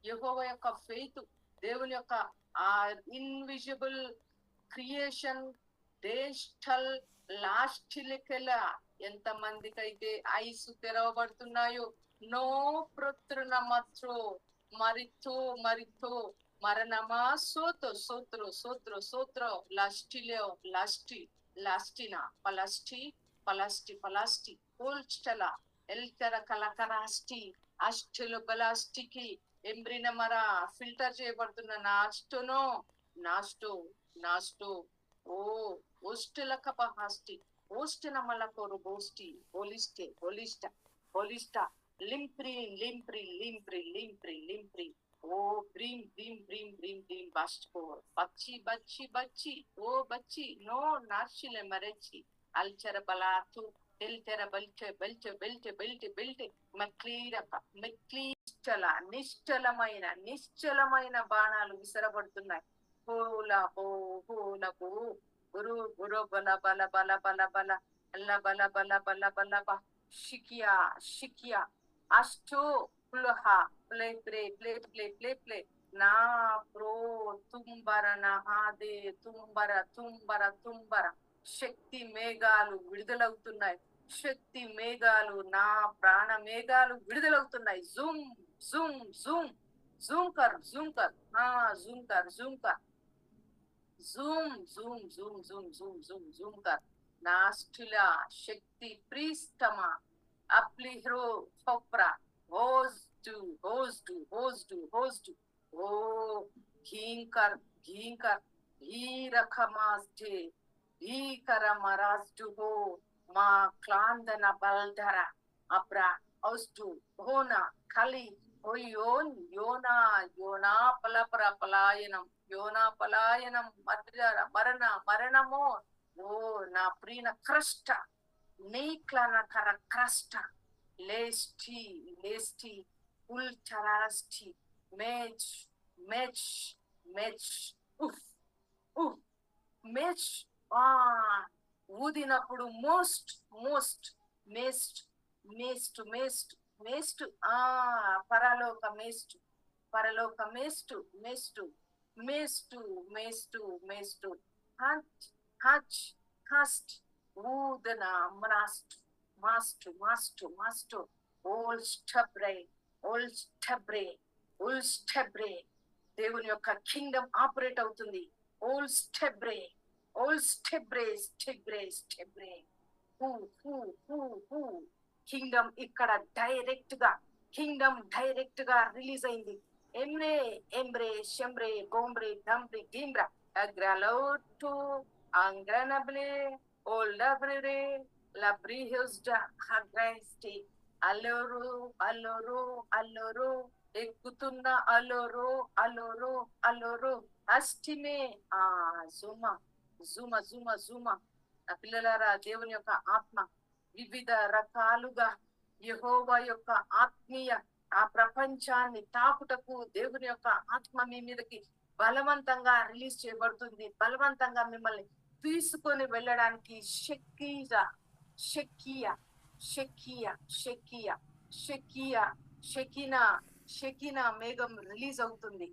యెహోవా యొక్క ఫెయిత్, దేవుని యొక్క ఆ ఇన్విజిబుల్ క్రియేషన్ డేస్టల్ లాస్టిలికెల ఎంత మందికైతే ఐస్ తెరవబడుతున్నాయో, నో ప్రొత్రునమత్రో మరితో మరితో మరణమా సోతో సోత్రో సోత్రో సోత్రో లాస్టిలో లాస్టి లాస్టినా పలస్టి పలస్టి పలాస్టి పోల్స్టల ఎల్తెర కలకరాస్టి అస్టిలు బలాస్టికి ఎంబ్రిన మర ఫిల్టర్ చేయబడుతున్న నాస్టోనో నాస్టో నాస్టో ఓ ఓస్టెల కపహాస్టి ఓస్టెన మలకోరు బోస్టి హోలిస్టే హోలిస్ట హోలిస్ట లింప్రి లింప్రి లింప్రి లింప్రి లింప్రి ఓ బ్రీమ్ బ్రీమ్ బ్రీమ్ బ్రీమ్ బ్రీమ్ బాస్ట్కో బచ్చి బచ్చి బచ్చి ఓ బచ్చి నో నార్షిలే మరెచ్చి అల్చర బలాతు ఎల్చెర బల్చె బెల్చె బెల్చె బెల్టె బెల్టె మక్లీరక మెక్లీ నిశ్చలమైన నిశ్చలమైన బాణాలు విసరబడుతున్నాయి. పూల పో పూల పో గురు గురు బల బల బల బల బల అల్ల బల బల బల బల బ షికియా షికియా అష్టో పులహ ప్లే ప్లే ప్లే ప్లే ప్లే ప్లే నా ప్రో తుంబర నహాదే తుంబర తుంబర తుంబర శక్తి మేఘాలు విడుదలవుతున్నాయి. శక్తి మేఘాలు నా ప్రాణ మేఘాలు విడుదలవుతున్నాయి. జూమ్ జూమ్ జూమ్ జూమ్ కర్ జూమ్ కర్ జూమ్ కర్ జూమ్ కర్ జూమ్ జూమ్ జూమ్ జూమ్ జూమ్ జూమ్ జూమ్ కర్ నాస్టిలా శక్తి ప్రీస్తమా అప్లిహ్రో ఫోప్రా హోస్ టు హోస్ టు హోస్ టు హోస్ టు ఓ ఘీంకర్ ఘీంకర్ హీరఖమాస్టే భీకర మరాస్టు హో మా క్లాందన బల్ధర అప్రా ఔస్టు హోన కలి ఓయోన్ యోనా యోనా పలపర పలాయనం యోనా పలాయనం మరణ మరణమో ఓ నా ప్రీన క్రష్ట నీక్లన కర క్రష్ట లేస్టి లేస్టి ఉల్చరాస్టి మేచ్ మెచ్ మెచ్ ఉఫ్ ఉఫ్ మెచ్ ఊదినప్పుడు మోస్ట్ మోస్ట్ మేస్ట్ మేస్ట్ మేస్ట్ మేస్ట్ పరలోక మేస్ట్ పరలోక మేస్ట్ మేస్ట్ మేస్టు మేస్టు మేస్టు హచ్ హచ్ హస్ట్ ఊదన మనాస్ట్ మాస్టు మాస్టు మాస్టు ఓల్ స్టబ్రే ఓల్ స్టబ్రే ఓల్ స్టబ్రే దేవుని యొక్క కింగ్డమ్ ఆపరేట్ అవుతుంది. ఓల్ స్టెబ్రే ఓల్ స్టెబ్రే స్టెబ్రే స్టెబ్రే హూ హూ హూ హూ కింగ్డమ్ ఇక్కడ డైరెక్ట్ గా రిలీజ్ అయింది. ఎమ్రే ఎంబ్రే షెంబ్రే గోంబ్రే డంబ్రే గింబ్రా అగ్రాలోటు అంగ్రనబ్లే ఓల్డబ్రే లబ్రిహుస్డా హగ్రైస్టి అల్లోరు అల్లోరు అల్లోరు ఎక్కుతున్న అల్లోరు అల్లోరు అల్లోరు అష్టిమే జుమ జుమ జుమ జుమ. నా పిల్లలారా, దేవుని యొక్క ఆత్మ వివిధ రకాలుగా యెహోవా యొక్క ఆత్మీయ ఆ ప్రపంచాన్ని తాకుటకు దేవుని యొక్క ఆత్మ మీ మీదకి బలవంతంగా రిలీజ్ చేయబడుతుంది. బలవంతంగా మిమ్మల్ని తీసుకొని వెళ్ళడానికి షెకీయా షెకియా షెకియా షెకియా షెకియా షెకినా షెకినా మేఘం రిలీజ్ అవుతుంది.